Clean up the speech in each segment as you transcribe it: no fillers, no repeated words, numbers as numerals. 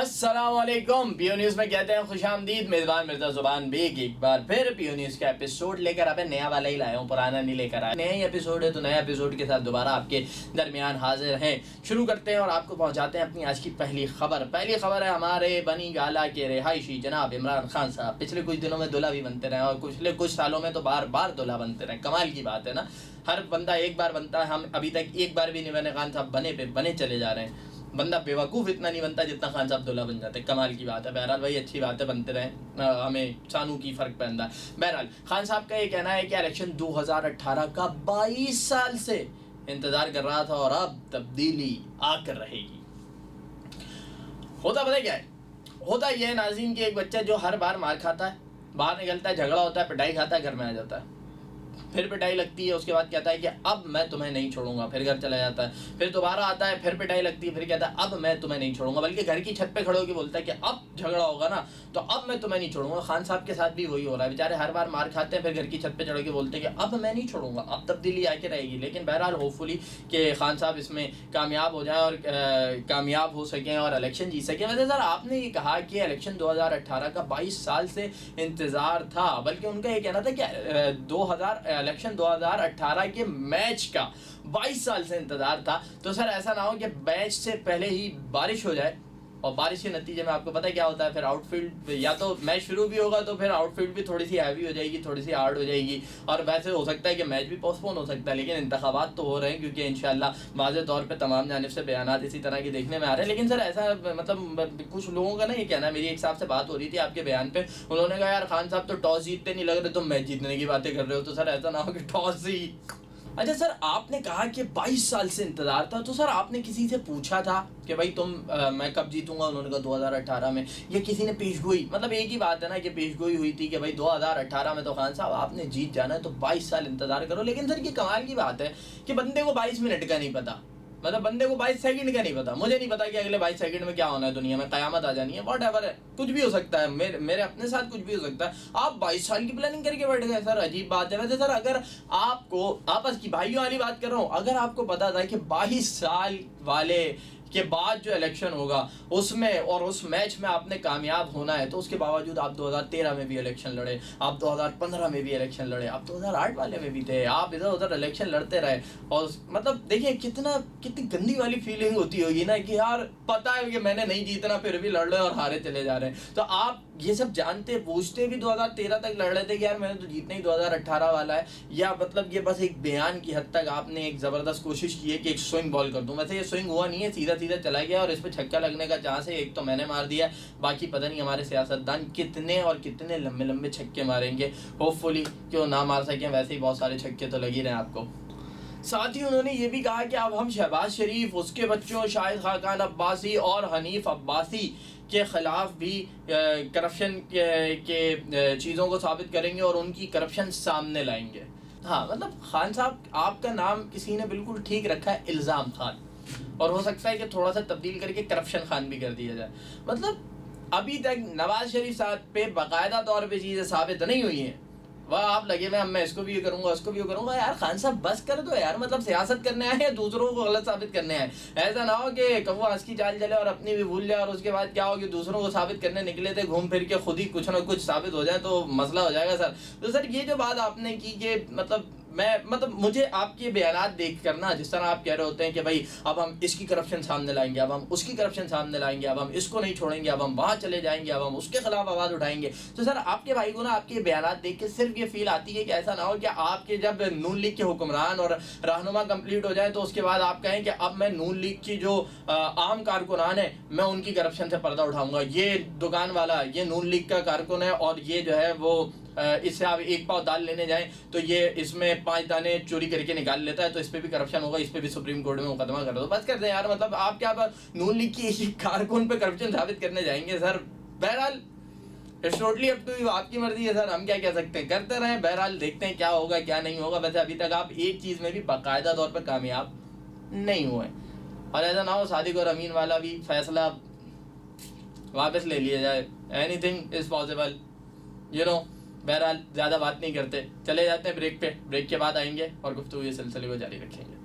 अस्सलामुअलैकुम। PO news में कहते हैं खुशामदीद। मेजबान मिर्जा जुबान बेग एक बार फिर पीओ न्यूज का एपिसोड लेकर आप नया वाला ही लाया हूँ, पुराना नहीं लेकर आया। नया ही एपिसोड है तो नया एपिसोड के साथ दोबारा आपके दरमियान हाजिर हैं। शुरू करते हैं और आपको पहुंचाते हैं अपनी आज की पहली खबर। पहली खबर है हमारे बनी गाला के रिहायशी जनाब इमरान खान साहब पिछले कुछ दिनों में दूल्हा भी बनते रहे और पिछले कुछ सालों में तो बार बार दूल्हा बनते रहे। कमाल की बात है ना, हर बंदा एक बार बनता है। हम अभी तक एक बार भी नहीं बने, खान साहब बने चले जा रहे हैं। बंदा बेवकूफ़ इतना नहीं बनता जितना खान साहब दूल्हा बन जाते। कमाल की बात है। बहरहाल भाई अच्छी बात है, बनते रहें, हमें चानू की फ़र्क पैदा है। बहरहाल खान साहब का ये कहना है कि इलेक्शन 2018 का 22 साल से इंतज़ार कर रहा था और अब तब्दीली आकर रहेगी। होता पता क्या है, होता यह है नाज़रीन कि एक बच्चा जो हर बार मार खाता है, बाहर निकलता है, झगड़ा होता है, पिटाई खाता है, घर में आ जाता है, फिर पिटाई लगती है, उसके बाद कहता है कि अब मैं तुम्हें नहीं छोड़ूंगा, फिर घर चला जाता है, फिर दोबारा आता है, फिर पिटाई लगती है, फिर कहता है अब मैं तुम्हें नहीं छोड़ूंगा, बल्कि घर की छत पे खड़े होकर बोलता है कि अब झगड़ा होगा ना तो अब मैं तुम्हें नहीं छोड़ूंगा। खान साहब के साथ भी वही हो रहा है। बेचारे हर बार मार खाते हैं, फिर घर की छत पे चढ़ के बोलते हैं कि अब मैं नहीं छोड़ूंगा, अब तब्दीली आके रहेगी। लेकिन बहरहाल होपफुली कि खान साहब इसमें कामयाब हो जाए और कामयाब हो सकें और इलेक्शन जीत सकें। वैसे सर आपने ये कहा कि इलेक्शन 2018 का 22 साल से इंतज़ार था, बल्कि उनका ये कहना था कि इलेक्शन 2018 के मैच का 22 साल से इंतजार था। तो सर ऐसा ना हो कि मैच से पहले ही बारिश हो जाए और बारिश के नतीजे में आपको पता है क्या होता है, फिर आउटफील्ड या तो मैच शुरू भी होगा तो फिर आउटफील्ड भी थोड़ी सी हैवी हो जाएगी, थोड़ी सी हार्ड हो जाएगी और वैसे हो सकता है कि मैच भी पोस्टपोन हो सकता है। लेकिन इंतखाबात तो हो रहे हैं क्योंकि इंशाल्लाह वाज़ेह तौर पे तमाम जानिब से बयानात इसी तरह के देखने में आ रहे हैं। लेकिन सर ऐसा मतलब कुछ लोगों का ना ये कहना है, मेरी एक साहब से बात हो रही थी आपके बयान पे, उन्होंने कहा यार खान साहब तो टॉस जीतते नहीं लग रहे, तुम मैच जीतने की बातें कर रहे हो। तो सर ऐसा ना हो कि टॉस ही। अच्छा सर आपने कहा कि 22 साल से इंतजार था, तो सर आपने किसी से पूछा था कि भाई मैं कब जीतूंगा? उन्होंने कहा 2018 में। या किसी ने पेशगोई, मतलब एक ही बात है ना कि पेशगोई हुई थी कि भाई 2018 में तो खान साहब आपने जीत जाना है तो 22 साल इंतजार करो। लेकिन सर ये कमाल की बात है कि बंदे को 22 मिनट का नहीं पता, मतलब बंदे को 22 सेकंड का नहीं पता। मुझे नहीं पता कि अगले 22 सेकंड में क्या होना है, दुनिया में कयामत आ जानी है, व्हाटएवर है, कुछ भी हो सकता है, मेरे अपने साथ कुछ भी हो सकता है। आप 22 साल की प्लानिंग करके बैठ गए सर, अजीब बात है। वैसे सर अगर आपको आपस की भाइयों वाली बात कर रहा हूँ, अगर आपको पता था कि 22 साल वाले के बाद जो इलेक्शन होगा उसमें और उस मैच में आपने कामयाब होना है, तो उसके बावजूद आप 2013 में भी इलेक्शन लड़े, आप 2015 में भी इलेक्शन लड़े, आप 2008 वाले में भी थे, आप इधर उधर इलेक्शन लड़ते रहे। और मतलब देखिए कितनी गंदी वाली फीलिंग होती होगी ना कि यार पता है कि मैंने नहीं जीतना फिर भी लड़ रहे और हारे चले जा रहे हैं। तो आप ये सब जानते पूछते भी 2013 तक लड़ रहे थे कि यार मैंने तो जीतना ही 2018 वाला है, या मतलब ये बस एक बयान की हद तक आपने एक ज़बरदस्त कोशिश की है कि एक स्विंग बॉल कर दूं? वैसे ये स्विंग हुआ नहीं है, सीधा सीधा चला गया और इस पर छक्का लगने का चांस है। एक तो मैंने मार दिया, बाकी पता नहीं हमारे सियासतदान कितने और कितने लंबे लंबे छक्के मारेंगे। होपफुली क्यों ना मार सकें, वैसे ही बहुत सारे छक्के तो लग ही रहे हैं आपको। साथ ही उन्होंने ये भी कहा कि अब हम शहबाज शरीफ, उसके बच्चों शाहिद खाकान अब्बासी और हनीफ अब्बासी के ख़िलाफ़ भी करप्शन के चीज़ों को साबित करेंगे और उनकी करप्शन सामने लाएंगे। हाँ मतलब खान साहब आपका नाम किसी ने बिल्कुल ठीक रखा है, इल्ज़ाम खान, और हो सकता है कि थोड़ा सा तब्दील करके करप्शन खान भी कर दिया जाए। मतलब अभी तक नवाज शरीफ साहब पे बाकायदा तौर पे चीज़ें साबित नहीं हुई हैं, वह आप लगे में मैं इसको भी ये करूंगा उसको भी ये करूंगा। यार खान साहब बस कर दो यार, मतलब सियासत करने आए हैं, दूसरों को गलत साबित करने आए। ऐसा ना हो कि कौवा हंस की चाल चले और अपनी भी भूल जाए और उसके बाद क्या हो कि दूसरों को साबित करने निकले थे, घूम फिर के खुद ही कुछ ना कुछ साबित हो जाए तो मसला हो जाएगा सर। तो सर ये जो बात आपने की कि मतलब मुझे आपके बयानात देख कर ना, जिस तरह आप कह रहे होते हैं कि भाई अब हम इसकी करप्शन सामने लाएंगे, अब हम उसकी करप्शन सामने लाएंगे, अब हम इसको नहीं छोड़ेंगे, अब हम वहाँ चले जाएंगे, अब हम उसके खिलाफ आवाज़ उठाएंगे। तो सर आपके भाई को ना आपके बयानात देख के सिर्फ ये फील आती है कि ऐसा ना हो कि आपके जब नून लीग के हुक्मरान और रहनुमा कंप्लीट हो जाए तो उसके बाद आप कहें कि अब मैं नून लीग की जो आम कारकुनान है मैं उनकी करप्शन से पर्दा उठाऊंगा। ये दुकान वाला ये नून लीग का कारकुन है और ये जो है वो इससे आप एक पाव दाल लेने जाएं तो ये इसमें 5 दाने चोरी करके निकाल लेता है, तो इस पे भी करप्शन होगा, इस पे भी सुप्रीम कोर्ट में मुकदमा कर दो। बस कर दें यार, मतलब आप क्या नून लीग की एक कारकुन पे करप्शन साबित करने जाएंगे सर? बहरहाल it's totally up to you, आपकी मर्जी है सर, हम क्या कह सकते हैं, करते रहें। बहरहाल देखते हैं क्या होगा क्या नहीं होगा। वैसे अभी तक आप एक चीज़ में भी बाकायदा तौर पर कामयाब नहीं हुए, और ऐसा ना हो सादिक और अमीन वाला भी फैसला वापस ले लिया जाए। Anything is possible, you know. बहरहाल ज़्यादा बात नहीं करते, चले जाते हैं ब्रेक पे। ब्रेक के बाद आएंगे और गुफ्तगू ये सिलसिले को जारी रखेंगे।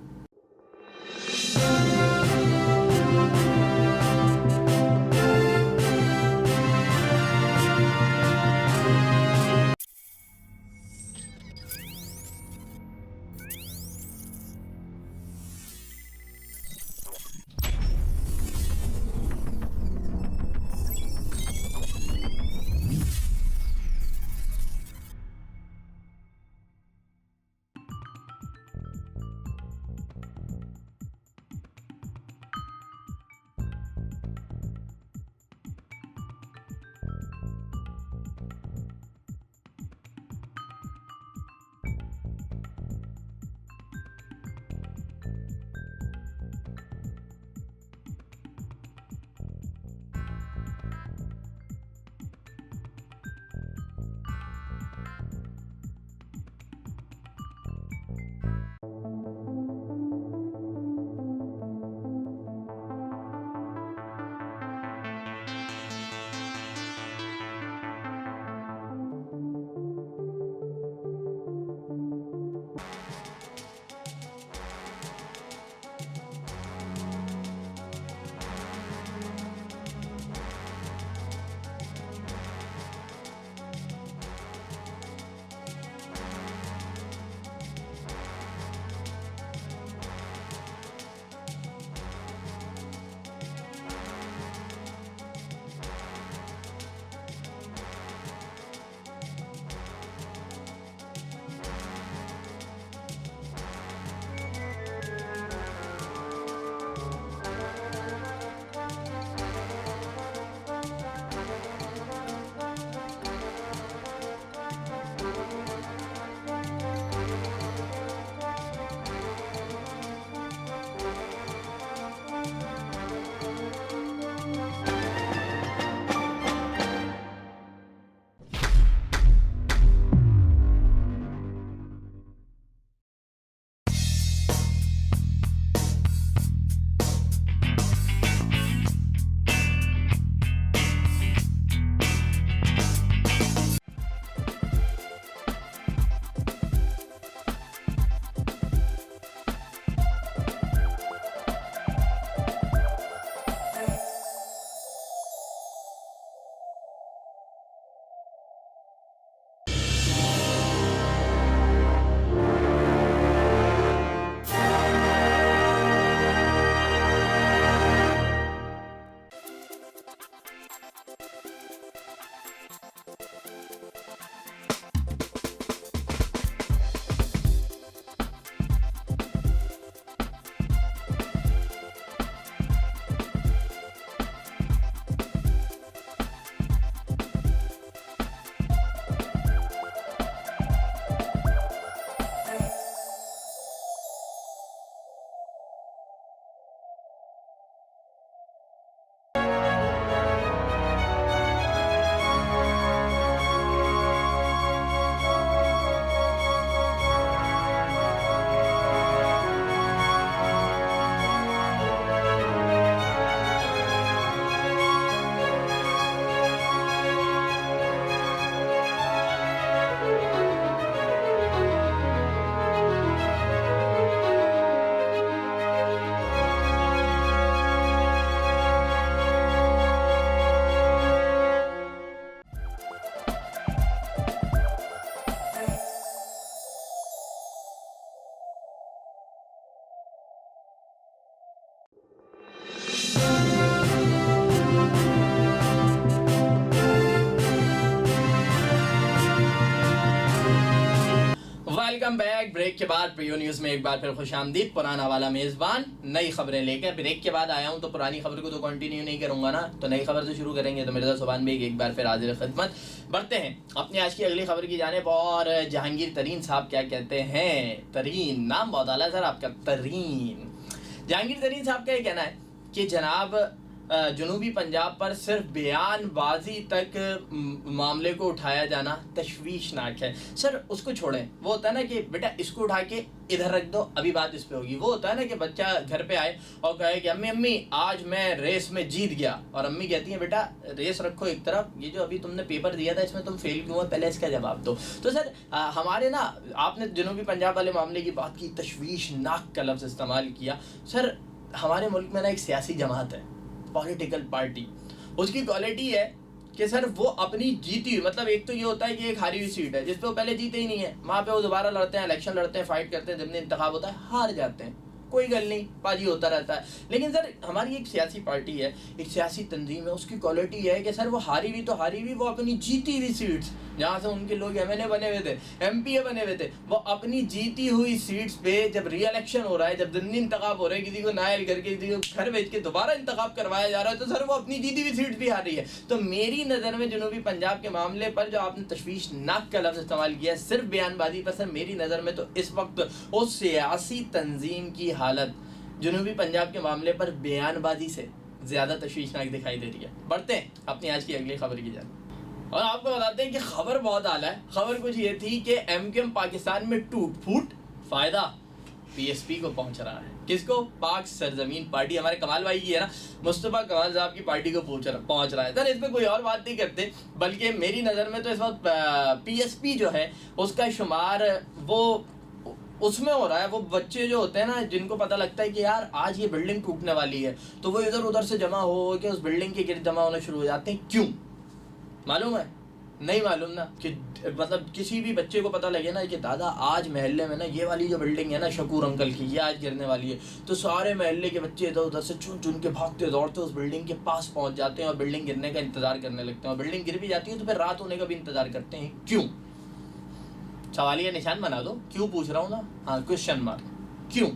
Welcome back. ब्रेक के बाद प्रियो न्यूज़ में एक बार फिर खुशामदीद। पुराना वाला मेज़बान नई खबरें लेकर ब्रेक के बाद आया हूं, तो पुरानी खबर को तो कंटिन्यू नहीं करूंगा ना, तो नई खबर से शुरू करेंगे। तो मिर्ज़ा सुभान बेग एक बार फिर हाजिर खिदमत। बढ़ते हैं अपनी आज की अगली खबर की जानिब, और जहांगीर तरीन साहब क्या कहते हैं। तरीन नाम बहुत आला सर आपका, तरीन। जहांगीर तरीन साहब का ये कहना है कि जनाब जनूबी पंजाब पर सिर्फ बयानबाजी तक मामले को उठाया जाना तशवीशनाक है। सर उसको छोड़ें, वो होता है ना कि बेटा इसको उठा के इधर रख दो, अभी बात इस पे होगी। वो होता है ना कि बच्चा घर पे आए और कहे कि अम्मी अम्मी आज मैं रेस में जीत गया, और अम्मी कहती है बेटा रेस रखो एक तरफ, ये जो अभी तुमने पेपर दिया था इसमें तुम फेल क्यों हुआ, पहले इसका जवाब दो। तो सर हमारे ना, आपने जनूबी पंजाब वाले मामले की बात की, तशवीशनाक का लफ्ज़ इस्तेमाल किया। सर हमारे मुल्क में ना एक सियासी जमात है, पॉलिटिकल पार्टी, उसकी क्वालिटी है कि सर वो अपनी जीती हुई, मतलब एक तो ये होता है कि एक हारी हुई सीट है जिस पे वो पहले जीते ही नहीं है, वहाँ पे वो दोबारा लड़ते हैं, इलेक्शन लड़ते हैं, फाइट करते हैं, जब इंतखाब होता है हार जाते हैं, कोई गल नहीं, बाजी होता रहता है। लेकिन सर हमारी एक सियासी पार्टी है, एक सियासी तंजीम है, उसकी क्वालिटी है कि सर वो हारी भी तो हारी भी, वो अपनी जीती हुई सीट्स जहाँ से उनके लोग एमएनए बने हुए थे, एमपीए बने हुए थे, वो अपनी जीती हुई सीट्स पे जब री इलेक्शन हो रहा है, जब ज़िमनी इंतखाब हो रहे हैं, किसी को नायल करके किसी को घर भेज के दोबारा इंतखाब करवाया जा रहा है, तो सर वो अपनी जीती हुई सीट्स भी हार रही है। तो मेरी नज़र में जनूबी पंजाब के मामले पर जो आपने तशवीशनाक का लफ्ज़ इस्तेमाल किया है सिर्फ बयानबाजी पर, सर मेरी नज़र में तो इस वक्त उस सियासी तंजीम की हालत जनूबी पंजाब के मामले पर बयानबाजी से ज़्यादा तशवीशनाक दिखाई दे रही है। बढ़ते हैं अपनी आज की अगली खबर की जानिब, और आपको बताते हैं कि खबर बहुत आला है। खबर कुछ ये थी कि एमकेएम पाकिस्तान में टूट फूट, फ़ायदा पीएसपी को पहुंच रहा है। किसको? पाक सरजमीन पार्टी, हमारे कमाल भाई की है ना, मुस्तफ़ा कमाल साहब की पार्टी को पहुंच रहा है। सर इस पर कोई और बात नहीं करते, बल्कि मेरी नज़र में तो इस वक्त पीएसपी जो है उसका शुमार वो उसमें हो रहा है। वो बच्चे जो होते हैं ना, जिनको पता लगता है कि यार आज ये बिल्डिंग टूटने वाली है, तो वो इधर उधर से जमा हो के उस बिल्डिंग के गिर्द जमा होने शुरू हो जाते हैं। क्यों मालूम है? नहीं मालूम ना, कि मतलब किसी भी बच्चे को पता लगे ना कि दादा आज महल्ले में ना ये वाली जो बिल्डिंग है ना शकूर अंकल की, ये आज गिरने वाली है, तो सारे महल्ले के बच्चे इधर उधर से चुन चुन के भागते दौड़ते उस बिल्डिंग के पास पहुंच जाते हैं और बिल्डिंग गिरने का इंतजार करने लगते हैं। और बिल्डिंग गिर भी जाती है तो फिर रात होने का भी इंतजार करते हैं। क्यों? सवालिया निशान बना दो, क्यों पूछ रहा हूँ ना, हाँ क्वेश्चन मार्क। क्यों?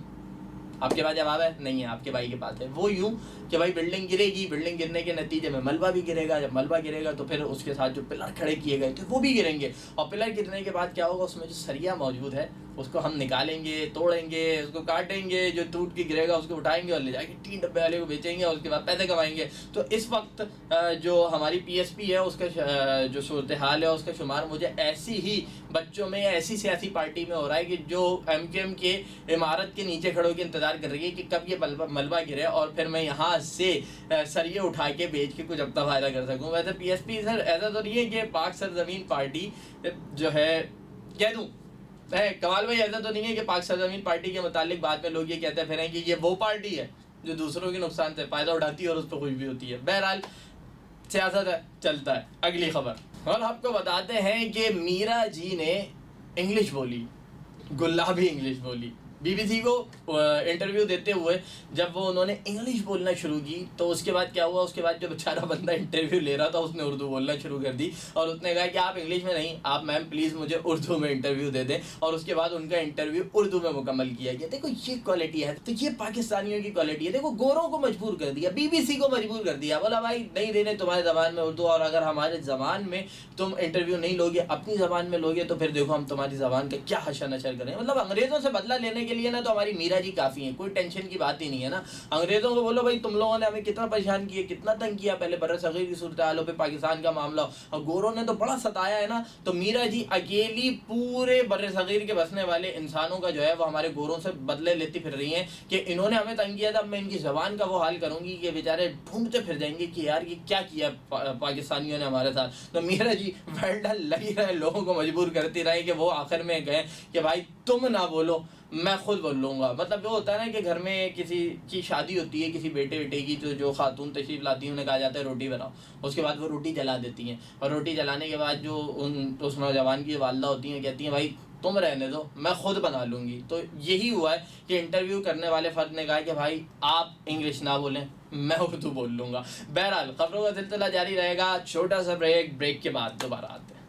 आपके पास जवाब है? नहीं है, आपके भाई के पास है। वो यूं कि भाई बिल्डिंग गिरेगी, बिल्डिंग गिरने के नतीजे में मलबा भी गिरेगा, जब मलबा गिरेगा तो फिर उसके साथ जो पिलर खड़े किए गए थे वो भी गिरेंगे, और पिलर गिरने के बाद क्या होगा, उसमें जो सरिया मौजूद है उसको हम निकालेंगे, तोड़ेंगे, उसको काटेंगे, जो टूट के गिरेगा उसको उठाएंगे और ले जाके 3 डब्बे वाले को बेचेंगे और उसके बाद पैसे कमाएंगे। तो इस वक्त जो हमारी पीएसपी है उसका जो सूरत हाल है उसका शुमार मुझे ऐसी ही बच्चों में या ऐसी सियासी पार्टी में हो रहा है कि जो एमकेएम के इमारत के नीचे खड़े होकर इंतजार कर रही है कि कब ये मलबा गिरे और फिर मैं यहाँ से सरिये उठा के बेच के कुछ अपना फायदा कर सकूँ। वैसे पीएसपी सर ऐसा तो नहीं है कि पाक सरजमीन पार्टी जो है, कह दूँ कमाल भाई, ऐसा तो नहीं है कि पाक सरजमीन पार्टी के मुतालिक बाद में लोग ये कहते फिर कि ये वो पार्टी है जो दूसरों के नुकसान से फ़ायदा उठाती है और उस पर खुश भी होती है। बहरहाल सियासत है, चलता है। अगली खबर, और आपको बताते हैं कि मीरा जी ने इंग्लिश बोली, गुलाबी इंग्लिश बोली। बीबीसी को इंटरव्यू देते हुए जब वो उन्होंने इंग्लिश बोलना शुरू की तो उसके बाद क्या हुआ, उसके बाद जो बेचारा बंदा इंटरव्यू ले रहा था उसने उर्दू बोलना शुरू कर दी और उसने कहा कि आप इंग्लिश में नहीं, आप मैम प्लीज़ मुझे उर्दू में इंटरव्यू दे दें, और उसके बाद उनका इंटरव्यू उर्दू में मुकम्मल किया गया। देखो ये क्वालिटी है, तो ये पाकिस्तानियों की क्वालिटी है। देखो गोरों को मजबूर कर दिया, बीबीसी को मजबूर कर दिया, बोला भाई नहीं देने तुम्हारे ज़बान में उर्दू, और अगर हमारे ज़बान में तुम इंटरव्यू नहीं लोगे, अपनी ज़बान में लोगे, तो फिर देखो हम तुम्हारी ज़बान का क्या हशर नशर करें। मतलब अंग्रेज़ों से बदला लेने के लिए ना तो हमारी मीरा जी काफ़ी है, कोई टेंशन की बात ही नहीं है ना। अंग्रेज़ों को बोलो भाई तुम लोगों ने हमें कितना परेशान किया, कितना तंग किया, पहले बर्र सगीर की सूरत हालों पे पाकिस्तान का मामला, और गोरों ने तो बड़ा सताया है ना। तो मीरा जी अकेली पूरे बर्र सगीर के बसने वाले इंसानों का जो है वो हमारे गोरों से बदले लेती फिर रही हैं कि इन्होंने हमें तंग किया था, अब मैं इनकी ज़बान का वो हाल करूँगी कि बेचारे ढूंढते फिर जाएंगे कि यार ये क्या किया पाकिस्तानियों ने हमारे साथ। तो मीरा जी वेल लगी रहे, लोगों को मजबूर करती रहे कि वो आखिर में गए कि भाई तुम ना बोलो, मैं खुद बोल लूँगा। मतलब वो होता है ना कि घर में किसी की शादी होती है, किसी बेटे बेटे की, तो जो खातून तशरीफ़ लाती हैं उन्हें कहा जाता है रोटी बनाओ, उसके बाद वो रोटी जला देती हैं, और रोटी जलाने के बाद जो उस नौजवान की वालदा होती हैं कहती हैं भाई तुम रहने दो, मैं खुद बना लूँगी। तो यही हुआ है कि इंटरव्यू करने वाले फ़र्द ने कहा कि भाई आप इंग्लिश ना बोलें, मैं उर्दू बोल लूँगा। बहरहाल खबरों का सिलसिला जारी रहेगा, छोटा सा ब्रेक के बाद दोबारा आते हैं।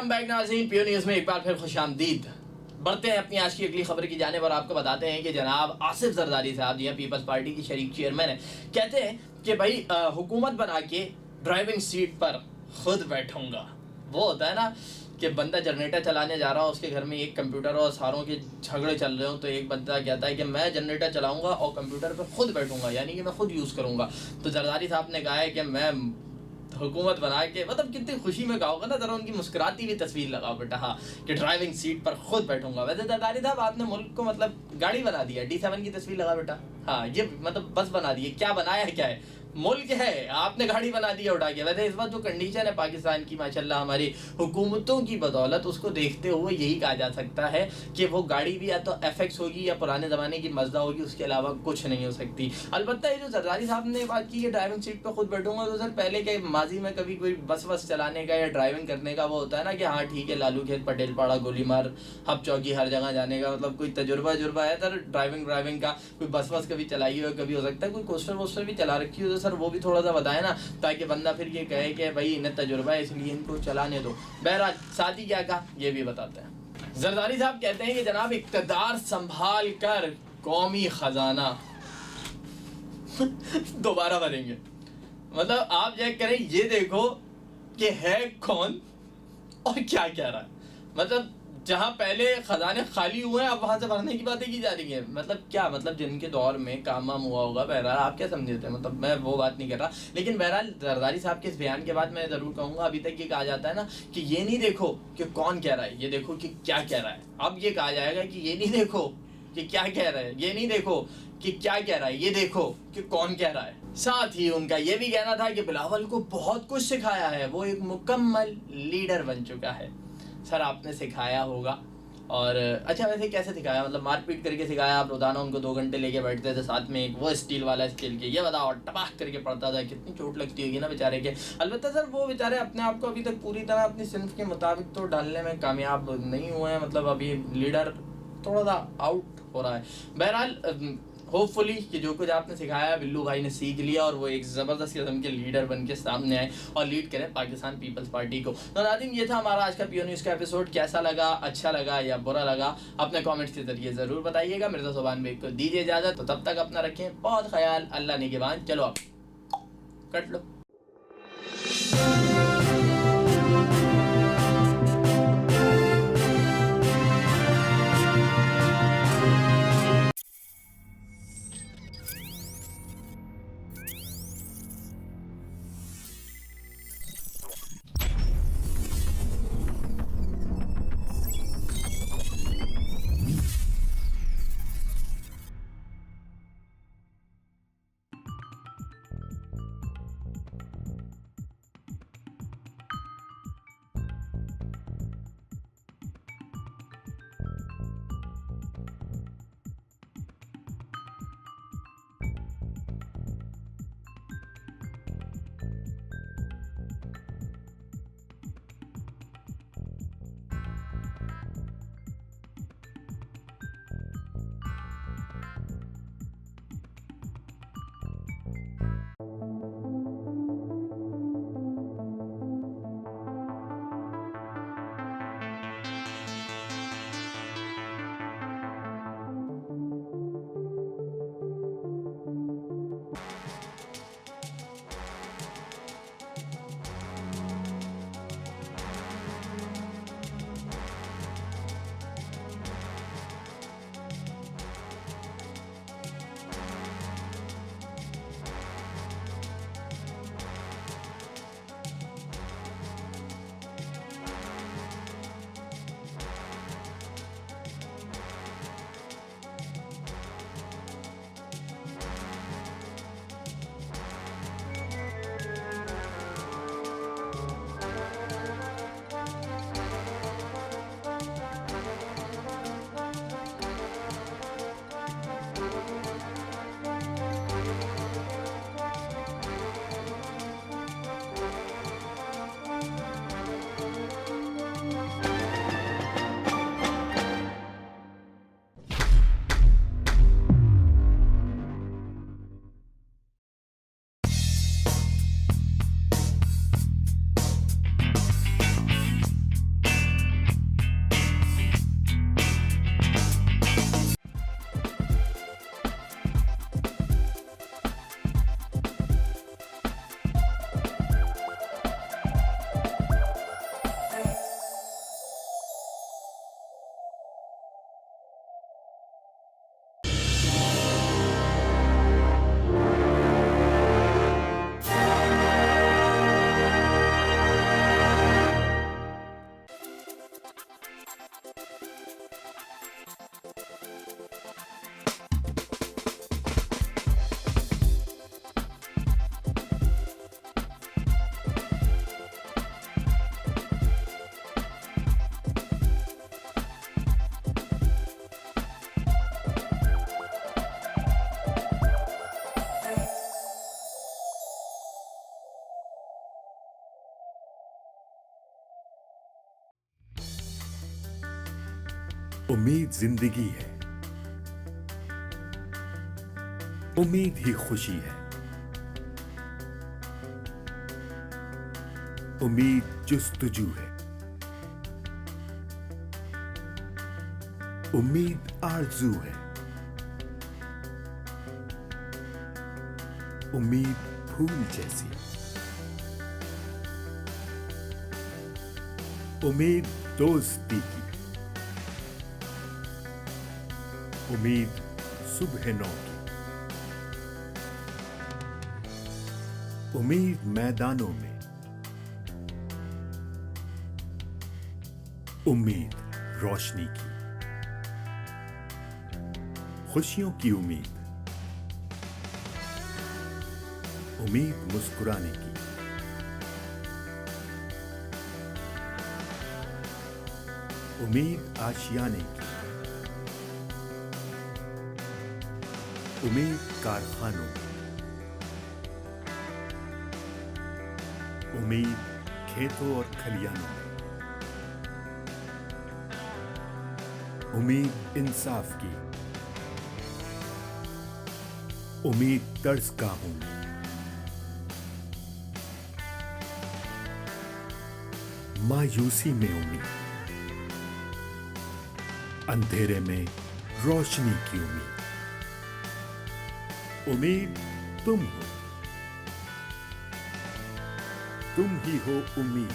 वेलकम बैक नाज़रीन, पीओ न्यूज़ में एक बार फिर खुशामदीद। बढ़ते हैं अपनी आज की अगली खबर की जाने पर। आपको बताते हैं कि जनाब आसिफ जरदारी साहब जी पीपल्स पार्टी की शरीक चेयरमैन है, कहते हैं कि भाई हुकूमत बना के ड्राइविंग सीट पर खुद बैठूंगा। वो होता है ना कि बंदा जनरेटर चलाने जा रहा हो, उसके घर में एक कंप्यूटर और सारों के झगड़े चल रहे हो, तो एक बंदा कहता है कि मैं जनरेटर चलाऊंगा और कंप्यूटर पर खुद बैठूंगा, यानी कि मैं खुद यूज़ करूंगा। तो जरदारी साहब ने कहा है कि मैं हुकूमत बना के, मतलब कितनी खुशी में कहा होगा ना, जरा उनकी मुस्कुराती हुई तस्वीर लगाओ बेटा, हाँ, कि ड्राइविंग सीट पर खुद बैठूंगा। वैसे जरदारी साहब आपने मुल्क को मतलब गाड़ी बना दिया, D7 की तस्वीर लगा बेटा, हाँ, ये मतलब बस बना दी है, क्या बनाया है, क्या है, मुल्क है, आपने गाड़ी बना दी है उठा के। वैसे इस बार जो कंडीशन है पाकिस्तान की माशाल्लाह हमारी हुकूमतों की बदौलत, उसको देखते हुए यही कहा जा सकता है कि वो गाड़ी भी या तो FX होगी या पुराने ज़माने की मज़दा होगी, उसके अलावा कुछ नहीं हो सकती। अलबत्ता ये जो जरदारी साहब ने बात की कि ड्राइविंग सीट पर खुद बैठूंगा, तो सर पहले के माजी में कभी कोई बस चलाने का या ड्राइविंग करने का वो होता है ना कि हाँ ठीक है, लालू खेत, पटेल पाड़ा, गोलीमार, हब चौकी, हर जगह जाने का, मतलब कोई तजुर्बा है सर ड्राइविंग का, कोई बस कभी चलाई हो, कभी हो सकता है कोई कोस्टर भी चला रखी हो, तो सर वो भी थोड़ा सा बताए ना, ताकि बंदा फिर ये कहे कि भाई इन्हें तजुर्बा है इसलिए इनको चलाने दो। बहरहाल साथ ही क्या कहा ये भी बताते हैं। जरदारी साहब कहते हैं कि जनाब इक़्तिदार संभाल कर कौमी खजाना दोबारा भरेंगे। मतलब आप चेक करें, ये देखो कि है कौन और क्या कह रहा है। मतलब जहाँ पहले खजाने खाली हुए हैं अब वहां से भरने की बातें की जा रही है। मतलब क्या, मतलब जिनके दौर में काम वाम हुआ होगा, बहरहाल आप क्या समझे थे, मतलब मैं वो बात नहीं कर रहा, लेकिन बहरहाल जरदारी साहब के इस बयान के बाद मैं जरूर कहूँगा, अभी तक ये कहा जाता है ना कि ये नहीं देखो कि कौन कह रहा है, ये देखो कि क्या कह रहा है। अब ये कहा जाएगा कि ये नहीं देखो कि क्या कह रहा है, ये नहीं देखो कि क्या कह रहा है, ये देखो कि कौन कह रहा है। साथ ही उनका ये भी कहना था कि बिलावल को बहुत कुछ सिखाया है, वो एक मुकम्मल लीडर बन चुका है। सर आपने सिखाया होगा, और अच्छा वैसे कैसे सिखाया, मतलब मारपीट करके सिखाया? आप रोजाना उनको 2 घंटे लेके बैठते थे साथ में, एक वो स्टील वाला स्टील के, ये बताओ, टपाक करके पड़ता था, कितनी चोट लगती होगी ना बेचारे के। अलबत्ता सर वो बेचारे अपने आप को अभी तक पूरी तरह अपनी सिन्फ के मुताबिक तो डालने में कामयाब नहीं हुए हैं, मतलब अभी लीडर थोड़ा सा आउट हो रहा है। बहरहाल होपफुली कि जो कुछ आपने सिखाया बिल्लू भाई ने सीख लिया और वो एक ज़बरदस्त किस्म के लीडर बन के सामने आए और लीड करें पाकिस्तान पीपल्स पार्टी को। तो नाज़रीन ये था हमारा आज का पीओ न्यूज़ का एपिसोड। कैसा लगा, अच्छा लगा या बुरा लगा, अपने कमेंट्स के जरिए ज़रूर बताइएगा। मिर्ज़ा ज़ुबान बेग को दीजिए इजाज़त, तो तब तक अपना रखें बहुत ख्याल, अल्लाह निगहबान। चलो आप कट लो। उम्मीद जिंदगी है, उम्मीद ही खुशी है, उम्मीद जुस्तजू है, उम्मीद आरज़ू है, उम्मीद फूल जैसी, उम्मीद दोस्ती की, उम्मीद सुबह 9 की, उम्मीद मैदानों में, उम्मीद रोशनी की, खुशियों की उम्मीद, उम्मीद मुस्कुराने की, उम्मीद आशियाने की, उम्मीद कारखानों की, उम्मीद खेतों और खलियानों में, उम्मीद इंसाफ की, उम्मीद दर्सगाहों में, मायूसी में उम्मीद, अंधेरे में रोशनी की उम्मीद, उम्मीद तुम हो, तुम ही हो उम्मीद।